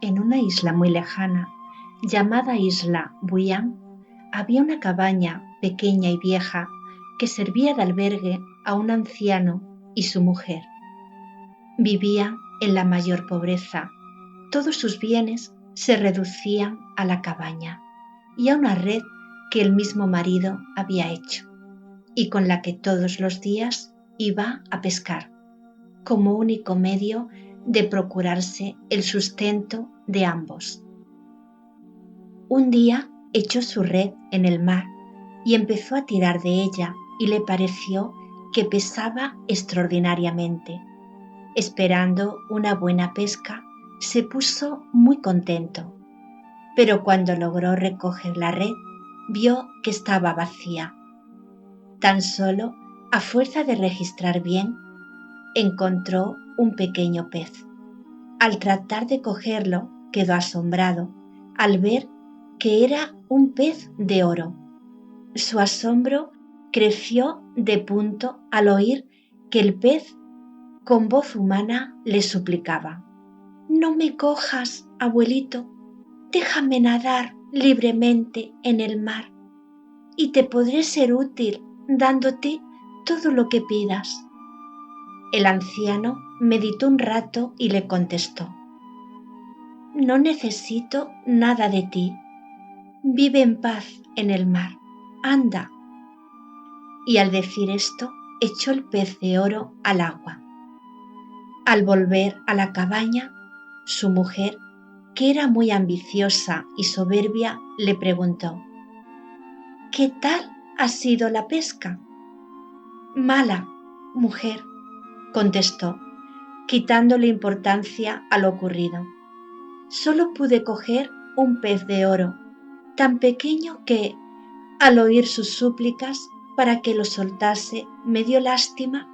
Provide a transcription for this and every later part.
En una isla muy lejana, llamada Isla Buyan, había una cabaña pequeña y vieja que servía de albergue a un anciano y su mujer. Vivían en la mayor pobreza. Todos sus bienes se reducían a la cabaña y a una red que el mismo marido había hecho y con la que todos los días iba a pescar, como único medio de procurarse el sustento de ambos. Un día echó su red en el mar y empezó a tirar de ella y le pareció que pesaba extraordinariamente. Esperando una buena pesca, se puso muy contento, pero cuando logró recoger la red, vio que estaba vacía. Tan solo, a fuerza de registrar bien, encontró un pequeño pez. Al tratar de cogerlo, quedó asombrado al ver que era un pez de oro. Su asombro creció de punto al oír que el pez, con voz humana, le suplicaba: «No me cojas, abuelito, déjame nadar libremente en el mar y te podré ser útil dándote todo lo que pidas». El anciano meditó un rato y le contestó: «No necesito nada de ti. Vive en paz en el mar. Anda». Y al decir esto, echó el pez de oro al agua. Al volver a la cabaña, su mujer, que era muy ambiciosa y soberbia, le preguntó: «¿Qué tal ha sido la pesca?». «Mala, mujer», contestó, quitándole importancia a lo ocurrido. «Solo pude coger un pez de oro, tan pequeño que, al oír sus súplicas para que lo soltase, me dio lástima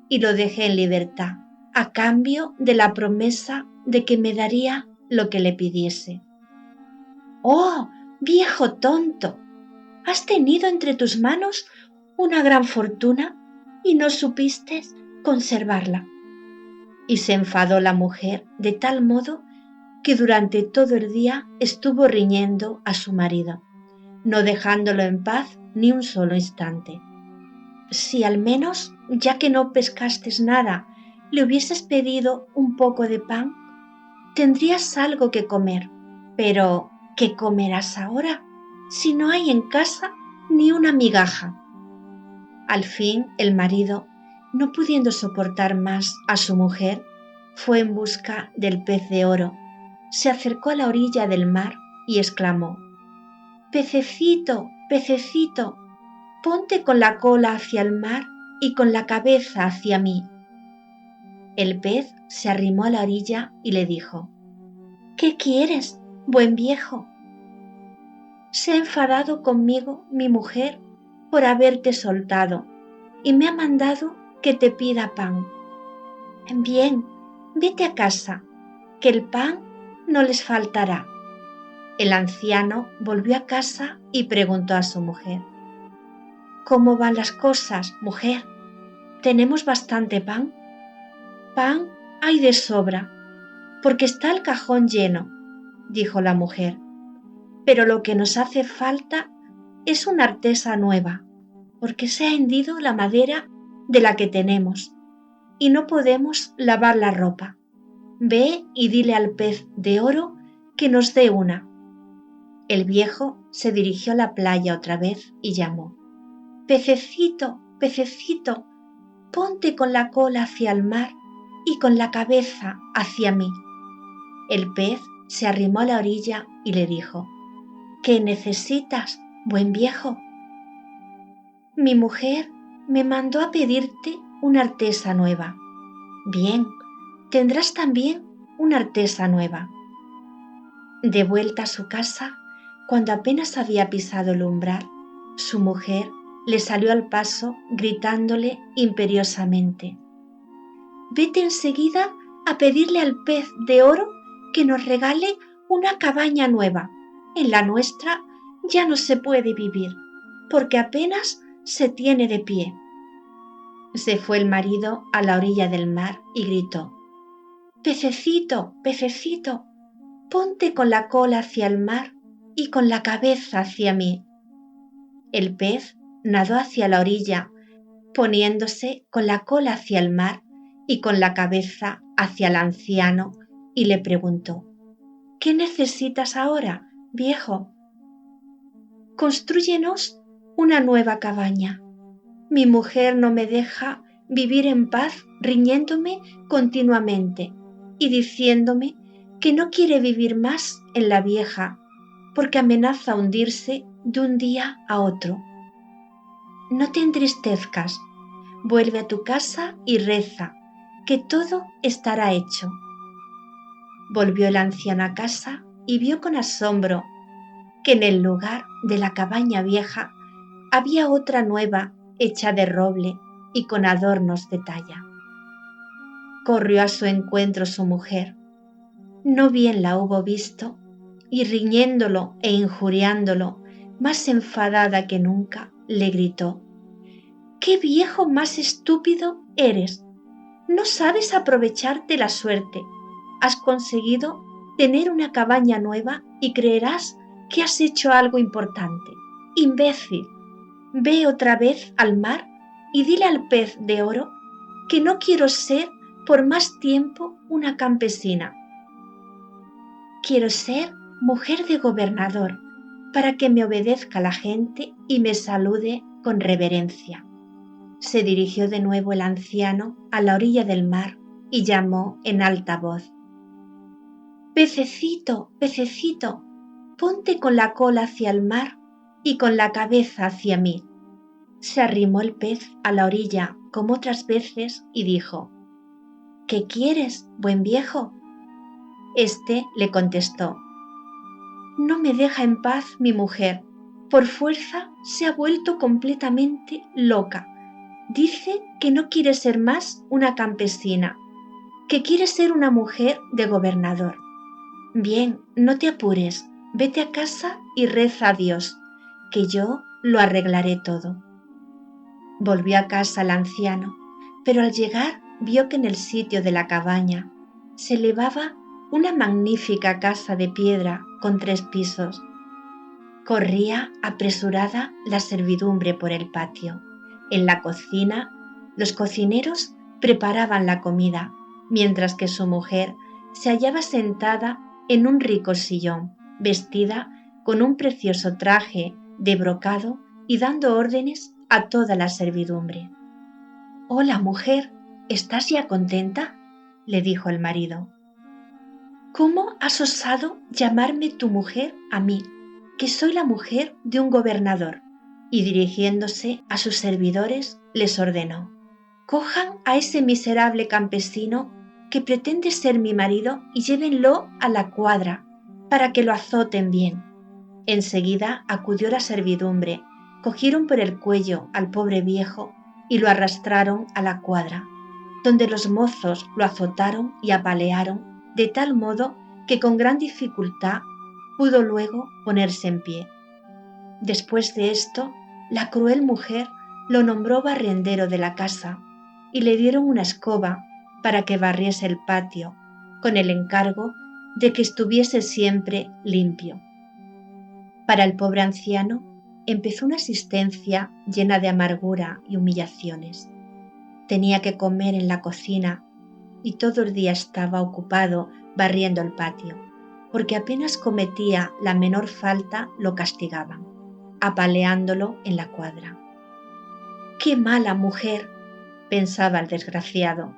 y lo dejé en libertad, a cambio de la promesa de que me daría lo que le pidiese». «¡Oh, viejo tonto! Has tenido entre tus manos una gran fortuna y no supiste conservarla». Y se enfadó la mujer de tal modo que durante todo el día estuvo riñendo a su marido, no dejándolo en paz ni un solo instante. «Si al menos, ya que no pescaste nada, le hubieses pedido un poco de pan, tendrías algo que comer. Pero, ¿qué comerás ahora, si no hay en casa ni una migaja?». Al fin, el marido, no pudiendo soportar más a su mujer, fue en busca del pez de oro. Se acercó a la orilla del mar y exclamó: «Pececito, pececito, ponte con la cola hacia el mar y con la cabeza hacia mí». El pez se arrimó a la orilla y le dijo: «¿Qué quieres, buen viejo?». «Se ha enfadado conmigo mi mujer por haberte soltado y me ha mandado que te pida pan». «Bien, vete a casa, que el pan no les faltará». El anciano volvió a casa y preguntó a su mujer: «¿Cómo van las cosas, mujer? ¿Tenemos bastante pan?». «Pan hay de sobra, porque está el cajón lleno», dijo la mujer, «pero lo que nos hace falta es una artesa nueva, porque se ha hendido la madera de la que tenemos y no podemos lavar la ropa. Ve y dile al pez de oro que nos dé una». El viejo se dirigió a la playa otra vez y llamó: «Pececito, pececito, ponte con la cola hacia el mar y con la cabeza hacia mí». El pez se arrimó a la orilla y le dijo: «¿Qué necesitas, buen viejo?». «Mi mujer me mandó a pedirte una artesa nueva». «Bien, tendrás también una artesa nueva». De vuelta a su casa, cuando apenas había pisado el umbral, su mujer le salió al paso gritándole imperiosamente: «Vete enseguida a pedirle al pez de oro que nos regale una cabaña nueva. En la nuestra ya no se puede vivir, porque apenas se tiene de pie». Se fue el marido a la orilla del mar y gritó: «Pececito, pececito, ponte con la cola hacia el mar y con la cabeza hacia mí. El pez nadó hacia la orilla, poniéndose con la cola hacia el mar y con la cabeza hacia el anciano, y le preguntó: ¿Qué necesitas ahora, viejo? Constrúyenos una nueva cabaña. Mi mujer no me deja vivir en paz, riñéndome continuamente y diciéndome que no quiere vivir más en la vieja, porque amenaza hundirse de un día a otro. No te entristezcas, vuelve a tu casa y reza, que todo estará hecho. Volvió el anciano a casa y vio con asombro que en el lugar de la cabaña vieja había otra nueva hecha de roble y con adornos de talla. Corrió a su encuentro su mujer. No bien la hubo visto, y riñéndolo e injuriándolo, más enfadada que nunca, le gritó: ¡Qué viejo más estúpido eres! No sabes aprovecharte la suerte. Has conseguido tener una cabaña nueva y creerás que has hecho algo importante. ¡Imbécil! Ve otra vez al mar y dile al pez de oro que no quiero ser por más tiempo una campesina. Quiero ser mujer de gobernador, para que me obedezca la gente y me salude con reverencia. Se dirigió de nuevo el anciano a la orilla del mar y llamó en alta voz: Pececito, pececito, ponte con la cola hacia el mar y con la cabeza hacia mí. Se arrimó el pez a la orilla como otras veces y dijo: ¿Qué quieres, buen viejo? Este le contestó: No me deja en paz mi mujer. Por fuerza se ha vuelto completamente loca. Dice que no quiere ser más una campesina, que quiere ser una mujer de gobernador. Bien, no te apures, vete a casa y reza a Dios, que yo lo arreglaré todo. Volvió a casa el anciano, pero al llegar vio que en el sitio de la cabaña se elevaba una magnífica casa de piedra con 3 pisos. Corría apresurada la servidumbre por el patio. En la cocina, los cocineros preparaban la comida, mientras que su mujer se hallaba sentada en un rico sillón, vestida con un precioso traje de brocado y dando órdenes a toda la servidumbre. «Hola, mujer, ¿estás ya contenta?», le dijo el marido. «¿Cómo has osado llamarme tu mujer a mí, que soy la mujer de un gobernador?». Y dirigiéndose a sus servidores, les ordenó: «Cojan a ese miserable campesino que pretende ser mi marido y llévenlo a la cuadra para que lo azoten bien». Enseguida acudió la servidumbre, cogieron por el cuello al pobre viejo y lo arrastraron a la cuadra, donde los mozos lo azotaron y apalearon de tal modo que con gran dificultad pudo luego ponerse en pie. Después de esto, la cruel mujer lo nombró barrendero de la casa y le dieron una escoba para que barriese el patio, con el encargo de que estuviese siempre limpio. Para el pobre anciano empezó una existencia llena de amargura y humillaciones. Tenía que comer en la cocina y todo el día estaba ocupado barriendo el patio, porque apenas cometía la menor falta lo castigaban, apaleándolo en la cuadra. «¡Qué mala mujer!», pensaba el desgraciado.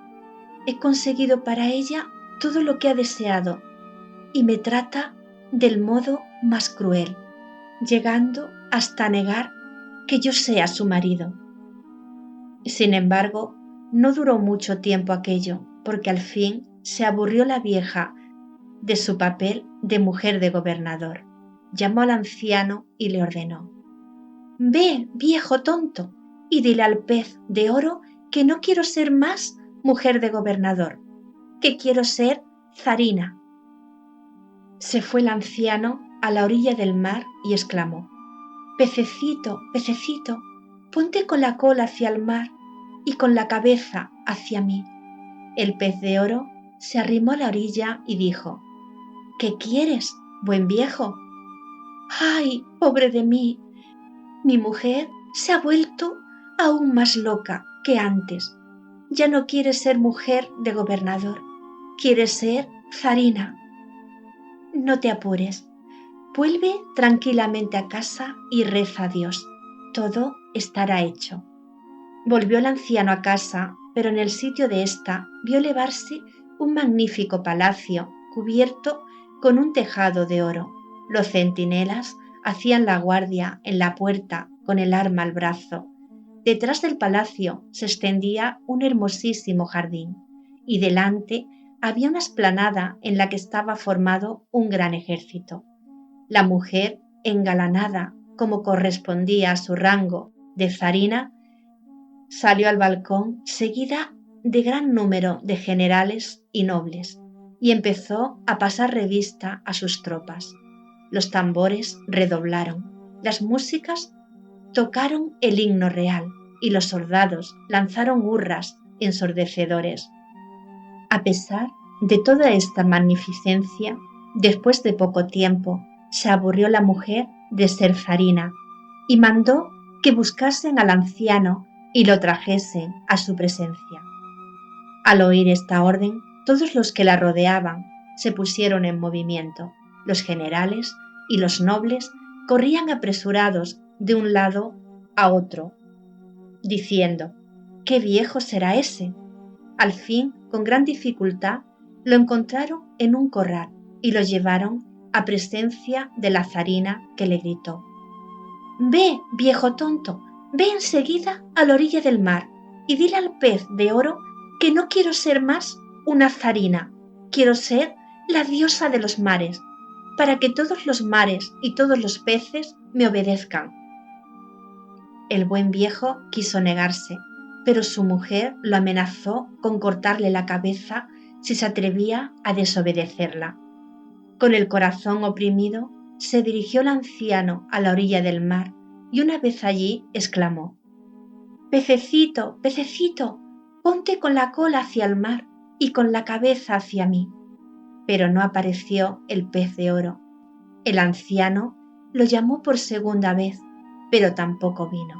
«He conseguido para ella todo lo que ha deseado y me trata del modo más cruel, llegando hasta negar que yo sea su marido». Sin embargo, no duró mucho tiempo aquello, porque al fin se aburrió la vieja de su papel de mujer de gobernador. Llamó al anciano y le ordenó: «Ve, viejo tonto, y dile al pez de oro que no quiero ser más mujer de gobernador, que quiero ser zarina». Se fue el anciano a la orilla del mar y exclamó: «Pececito, pececito, ponte con la cola hacia el mar y con la cabeza hacia mí». El pez de oro se arrimó a la orilla y dijo: ¿Qué quieres, buen viejo? ¡Ay, pobre de mí! Mi mujer se ha vuelto aún más loca que antes. Ya no quiere ser mujer de gobernador, quiere ser zarina. No te apures, vuelve tranquilamente a casa y reza a Dios. Todo estará hecho. Volvió el anciano a casa, pero en el sitio de ésta vio elevarse un magnífico palacio cubierto con un tejado de oro. Los centinelas hacían la guardia en la puerta con el arma al brazo. Detrás del palacio se extendía un hermosísimo jardín y delante había una explanada en la que estaba formado un gran ejército. La mujer, engalanada como correspondía a su rango de zarina, salió al balcón seguida de gran número de generales y nobles y empezó a pasar revista a sus tropas. Los tambores redoblaron, las músicas tocaron el himno real y los soldados lanzaron hurras ensordecedores. A pesar de toda esta magnificencia, después de poco tiempo se aburrió la mujer de ser zarina y mandó que buscasen al anciano y lo trajesen a su presencia. Al oír esta orden, todos los que la rodeaban se pusieron en movimiento. Los generales y los nobles corrían apresurados de un lado a otro, diciendo: «¿Qué viejo será ese?». Al fin, con gran dificultad, lo encontraron en un corral y lo llevaron a presencia de la zarina, que le gritó: «Ve, viejo tonto, ve enseguida a la orilla del mar y dile al pez de oro que no quiero ser más una zarina, quiero ser la diosa de los mares, para que todos los mares y todos los peces me obedezcan». El buen viejo quiso negarse, pero su mujer lo amenazó con cortarle la cabeza si se atrevía a desobedecerla. Con el corazón oprimido, se dirigió el anciano a la orilla del mar y una vez allí exclamó: «Pececito, pececito, ponte con la cola hacia el mar y con la cabeza hacia mí». Pero no apareció el pez de oro. El anciano lo llamó por segunda vez, pero tampoco vino.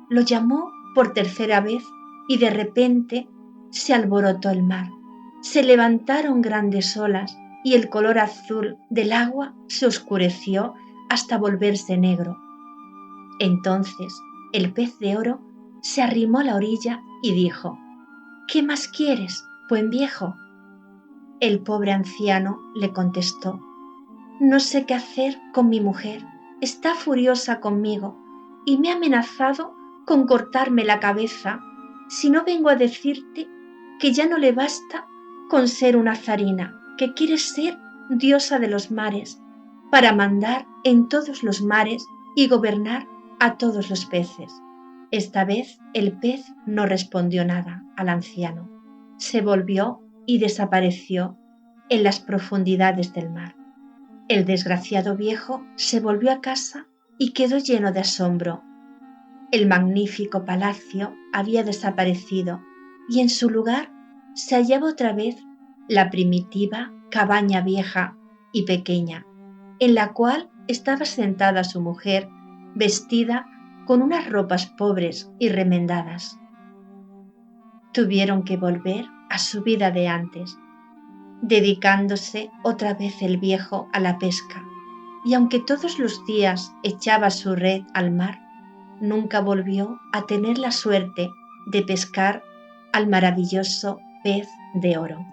Lo llamó por tercera vez y de repente se alborotó el mar. Se levantaron grandes olas y el color azul del agua se oscureció hasta volverse negro. Entonces el pez de oro se arrimó a la orilla y dijo: «¿Qué más quieres, buen viejo?». El pobre anciano le contestó: «No sé qué hacer con mi mujer, está furiosa conmigo y me ha amenazado con cortarme la cabeza si no vengo a decirte que ya no le basta con ser una zarina, que quiere ser diosa de los mares, para mandar en todos los mares y gobernar a todos los peces». Esta vez el pez no respondió nada al anciano. Se volvió y desapareció en las profundidades del mar. El desgraciado viejo se volvió a casa y quedó lleno de asombro. El magnífico palacio había desaparecido y en su lugar se hallaba otra vez la primitiva cabaña vieja y pequeña, en la cual estaba sentada su mujer, vestida con unas ropas pobres y remendadas. Tuvieron que volver a su vida de antes, dedicándose otra vez el viejo a la pesca, y aunque todos los días echaba su red al mar, nunca volvió a tener la suerte de pescar al maravilloso pez de oro.